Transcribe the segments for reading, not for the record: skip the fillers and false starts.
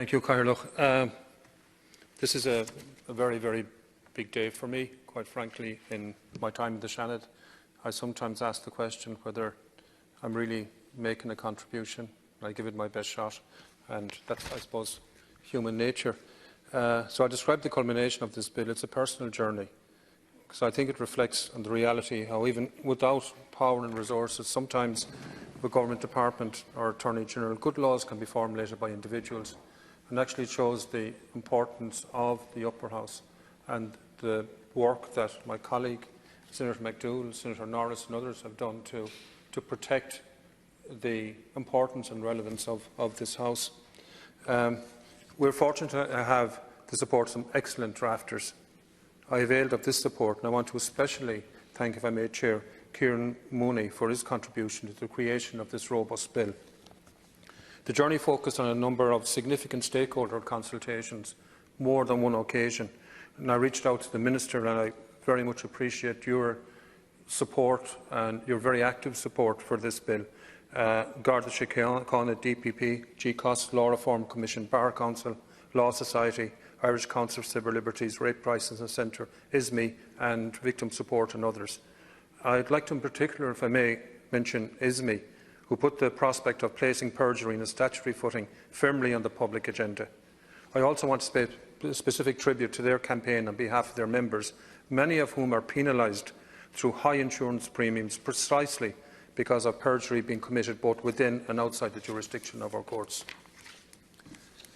Thank you, Catherine. This is a very, very big day for me, quite frankly. In my time in the Seanad, I sometimes ask the question whether I'm really making a contribution. I give it my best shot, and that's, I suppose, human nature. So I describe the culmination of this bill. It's a personal journey, because I think it reflects on the reality how even without power and resources, sometimes a government department or Attorney General, good laws can be formulated by individuals, and actually shows the importance of the upper house and the work that my colleague, Senator McDougall, Senator Norris and others have done to protect the importance and relevance of this House. We're fortunate to have the support of some excellent drafters. I availed of this support, and I want to especially thank, if I may, Chair Kieran Mooney for his contribution to the creation of this robust bill. The journey focused on a number of significant stakeholder consultations, more than one occasion, and I reached out to the Minister, and I very much appreciate your support and your very active support for this bill. Garda Síochána, DPP, GCOS, Law Reform Commission, Bar Council, Law Society, Irish Council for Civil Liberties, Rape Crisis Centre, ISME and Victim Support and others. I'd like to in particular, if I may, mention ISME, who put the prospect of placing perjury in a statutory footing firmly on the public agenda. I also want to pay a specific tribute to their campaign on behalf of their members, many of whom are penalised through high insurance premiums precisely because of perjury being committed both within and outside the jurisdiction of our courts.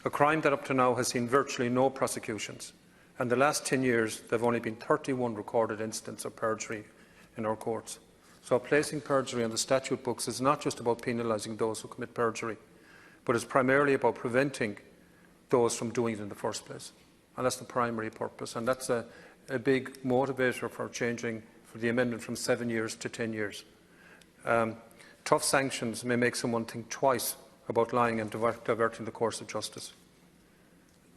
A crime that up to now has seen virtually no prosecutions. In the last 10 years, there have only been 31 recorded incidents of perjury in our courts. So placing perjury on the statute books is not just about penalising those who commit perjury, but it's primarily about preventing those from doing it in the first place. And that's the primary purpose. And that's a big motivator for changing for the amendment from 7 years to 10 years. Tough sanctions may make someone think twice about lying and diverting the course of justice.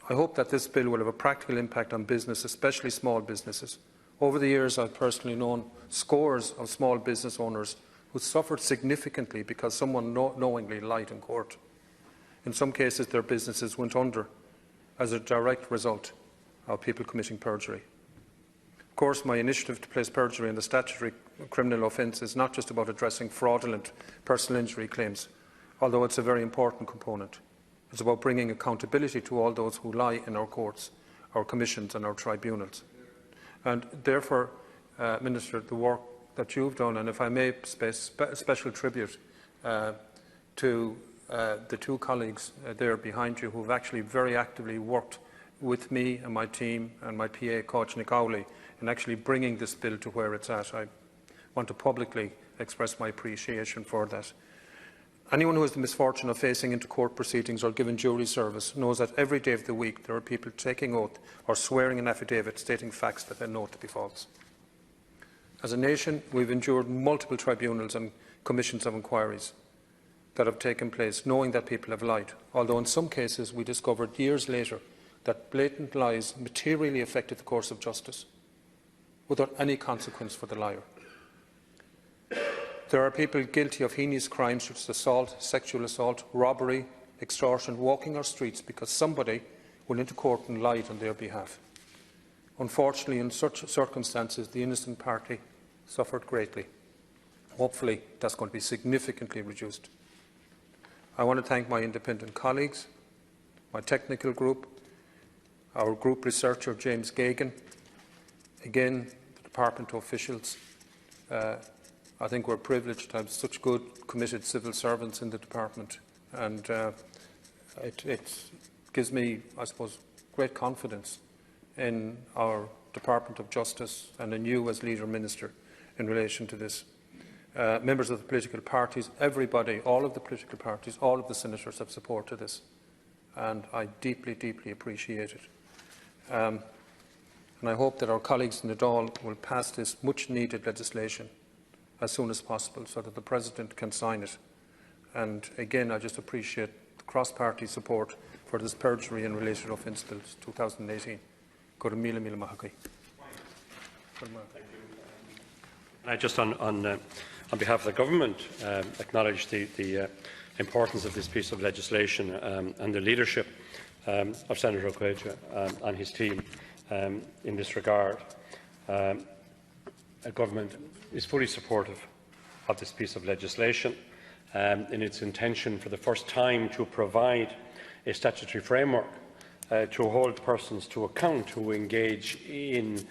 I hope that this bill will have a practical impact on business, especially small businesses. Over the years, I've personally known scores of small business owners who suffered significantly because someone knowingly lied in court. In some cases, their businesses went under as a direct result of people committing perjury. Of course, my initiative to place perjury in the statutory criminal offence is not just about addressing fraudulent personal injury claims, although it's a very important component. It's about bringing accountability to all those who lie in our courts, our commissions and our tribunals. And therefore, Minister, the work that you've done, and if I may pay special tribute to the two colleagues there behind you who have actually very actively worked with me and my team and my PA, Coach Nick Owley, in actually bringing this bill to where it's at. I want to publicly express my appreciation for that. Anyone who has the misfortune of facing into court proceedings or given jury service knows that every day of the week there are people taking oath or swearing an affidavit stating facts that they know to be false. As a nation, we've endured multiple tribunals and commissions of inquiries that have taken place, knowing that people have lied, although in some cases we discovered years later that blatant lies materially affected the course of justice, without any consequence for the liar. There are people guilty of heinous crimes such as assault, sexual assault, robbery, extortion, walking our streets because somebody went into court and lied on their behalf. Unfortunately, in such circumstances, the innocent party suffered greatly. Hopefully, that's going to be significantly reduced. I want to thank my independent colleagues, my technical group, our group researcher, James Gagan, again, the department officials. I think we're privileged to have such good, committed civil servants in the department, and it gives me, I suppose, great confidence in our Department of Justice and in you as Leader Minister in relation to this. Members of the political parties, everybody, all of the political parties, all of the senators have supported this, and I deeply, deeply appreciate it. And I hope that our colleagues in the Dáil will pass this much-needed legislation as soon as possible so that the President can sign it. And again, I just appreciate the cross-party support for this Perjury and Related Offence Bill 2018. Go to Mila Mahaki. I just on behalf of the Government acknowledge the importance of this piece of legislation and the leadership of Senator O'Quaige and his team in this regard. The Government is fully supportive of this piece of legislation in its intention for the first time to provide a statutory framework to hold persons to account who engage in